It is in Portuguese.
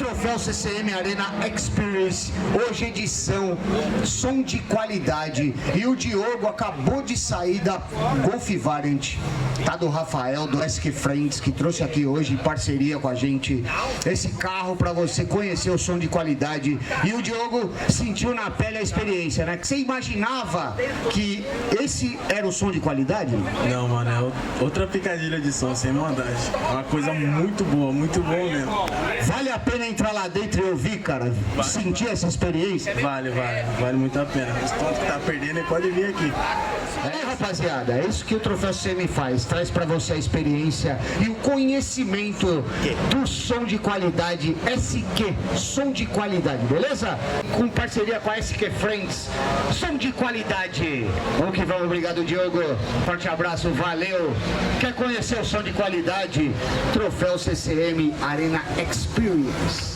troféu CCM Arena Experience, hoje edição, som de qualidade. E o Diogo acabou de sair da Golf Variant, tá do Rafael, do SQ Friends, que trouxe aqui hoje em parceria com a gente esse carro para você conhecer o som de qualidade. E o Diogo sentiu na pele a experiência, né? Que você imaginava que esse era o som de qualidade? Não, mano, é outra picadilha de som, sem maldade. É uma coisa muito boa mesmo. Vale a pena entrar lá dentro e ouvir, cara? Sentir essa experiência? Vale muito a pena. Os pontos que tá perdendo, ele pode vir aqui. É, rapaziada, é isso que o Troféu CM faz. Traz pra você a experiência e o conhecimento do som de qualidade SQ, som de qualidade, beleza? Com parceria com a SQ Friends, som de qualidade. Vamos que vamos, obrigado, Diogo. Forte abraço, valeu. Quer conhecer o som de qualidade? Troféu CCM Arena Experience.